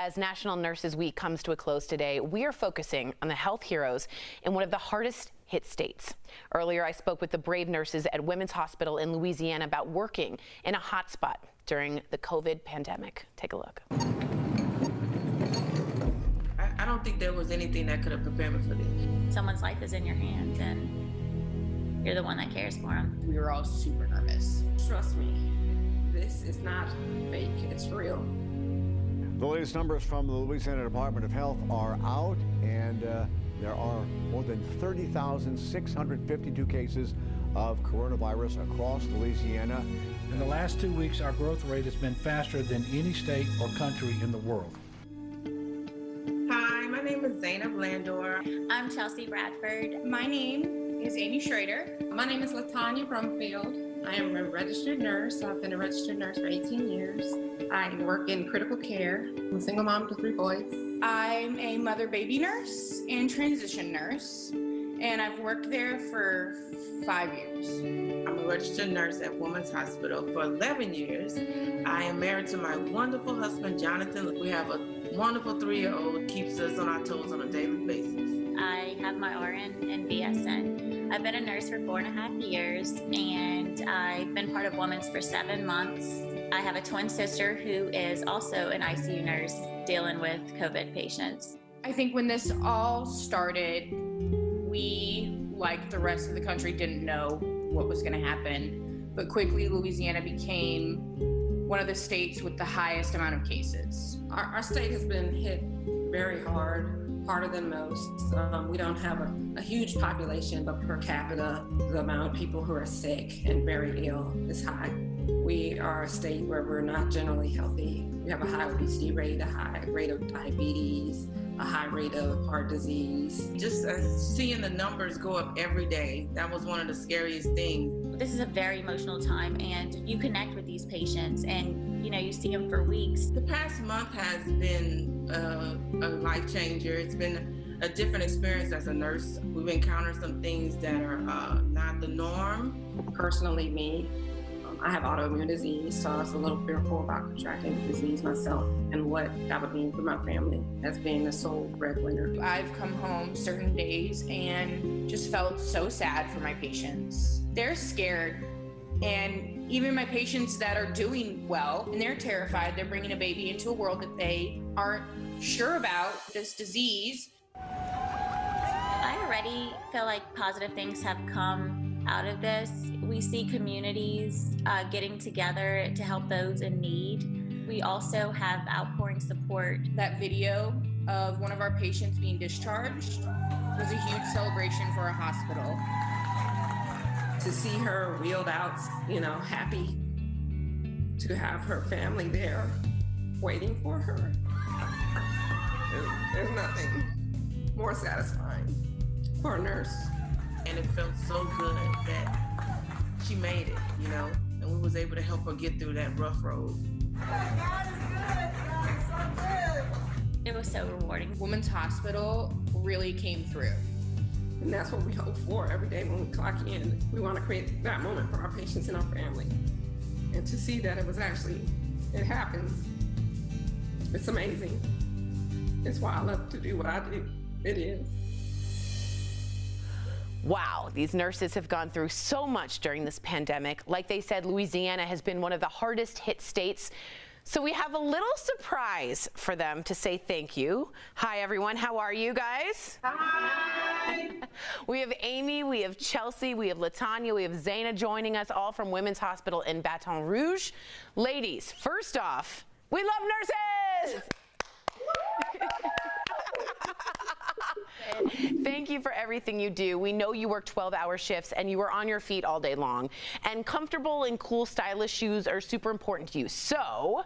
As National Nurses Week comes to a close today, we are focusing on the health heroes in one of the hardest hit states. Earlier, I spoke with the brave nurses at Women's Hospital in Louisiana about working in a hotspot during the COVID pandemic. Take a look. I don't think there was anything that could have prepared me for this. Someone's life is in your hands and you're the one that cares for them. We were all super nervous. Trust me, this is not fake, it's real. The latest numbers from the Louisiana Department of Health are out, and there are more than 30,652 cases of coronavirus across Louisiana. In the last 2 weeks, our growth rate has been faster than any state or country in the world. Hi, my name is Zainab Landor. I'm Chelsea Bradford. My name is Amy Schrader. My name is Latanya Brumfield. I am a registered nurse. I've been a registered nurse for 18 years. I work in critical care. I'm a single mom to 3 boys. I'm a mother-baby nurse and transition nurse, and I've worked there for 5 years. I'm a registered nurse at Women's Hospital for 11 years. I am married to my wonderful husband, Jonathan. We have a wonderful 3-year-old, keeps us on our toes on a daily basis. I have my RN and BSN. I've been a nurse for 4.5 years, and I've been part of Women's for 7 months. I have a twin sister who is also an ICU nurse dealing with COVID patients. I think when this all started, we, like the rest of the country, didn't know what was going to happen. But quickly, Louisiana became one of the states with the highest amount of cases. Our state has been hit very hard, harder than most. We don't have a huge population, but per capita, the amount of people who are sick and very ill is high. We are a state where we're not generally healthy. We have a high obesity rate, a high rate of diabetes, a high rate of heart disease. Just seeing the numbers go up every day, that was one of the scariest things. This is a very emotional time, and you connect with these patients, and you see them for weeks. The past month has been a life changer. It's been a different experience as a nurse. We've encountered some things that are not the norm. Personally, me, I have autoimmune disease, so I was a little fearful about contracting the disease myself and what that would mean for my family as being the sole breadwinner. I've come home certain days and just felt so sad for my patients. They're scared, and even my patients that are doing well, and they're terrified. They're bringing a baby into a world that they aren't sure about, this disease. I already feel like positive things have come out of this. We see communities getting together to help those in need. We also have outpouring support. That video of one of our patients being discharged was a huge celebration for our hospital. To see her wheeled out, happy to have her family there waiting for her. There's nothing more satisfying for a nurse. And it felt so good that she made it, and we was able to help her get through that rough road. It was so rewarding. Women's Hospital really came through. And that's what we hope for every day when we clock in. We want to create that moment for our patients and our family. And to see that it happens, it's amazing. It's why I love to do what I do. It is. Wow, these nurses have gone through so much during this pandemic. Like they said, Louisiana has been one of the hardest hit states. So we have a little surprise for them to say thank you. Hi, everyone. How are you guys? Hi. We have Amy, we have Chelsea, we have Latanya, we have Zaina joining us, all from Women's Hospital in Baton Rouge. Ladies, first off, we love nurses! Thank you for everything you do. We know you work 12-hour shifts and you are on your feet all day long. And comfortable and cool, stylish shoes are super important to you. So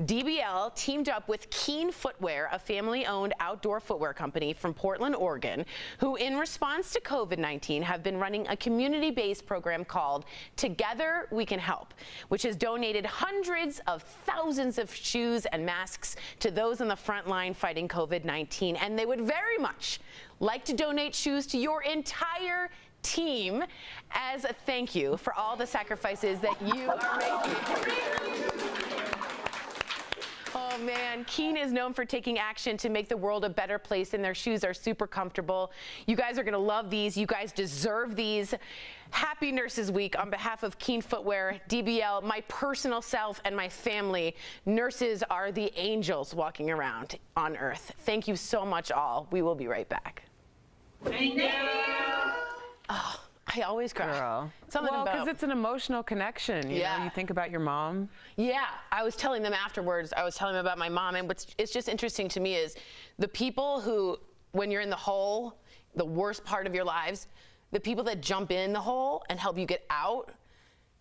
DBL teamed up with Keen Footwear, a family-owned outdoor footwear company from Portland, Oregon, who in response to COVID-19 have been running a community-based program called Together We Can Help, which has donated hundreds of thousands of shoes and masks to those on the front line fighting COVID-19. And they would very much like to donate shoes to your entire team as a thank you for all the sacrifices that you are making. Oh man, Keene is known for taking action to make the world a better place, and their shoes are super comfortable. You guys are going to love these. You guys deserve these. Happy Nurses Week on behalf of Keene Footwear, DBL, my personal self, and my family. Nurses are the angels walking around on earth. Thank you so much, all. We will be right back. Thank you. Oh, I always cry. Girl. Something well, about, because it's an emotional connection. You know, you think about your mom. Yeah, I was telling them afterwards, I was telling them about my mom, and it's just interesting to me is the people who, when you're in the hole, the worst part of your lives, the people that jump in the hole and help you get out,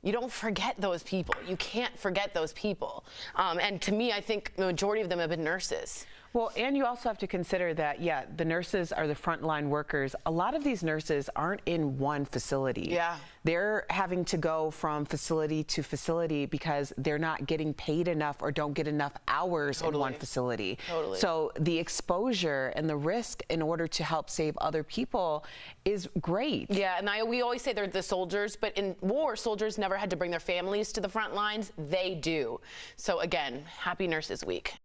you don't forget those people. You can't forget those people. And to me, I think the majority of them have been nurses. Well, and you also have to consider that, yeah, the nurses are the frontline workers. A lot of these nurses aren't in one facility. Yeah. They're having to go from facility to facility because they're not getting paid enough or don't get enough hours in one facility. Totally. So the exposure and the risk in order to help save other people is great. Yeah, and we always say they're the soldiers, but in war, soldiers never had to bring their families to the front lines. They do. So again, happy Nurses Week.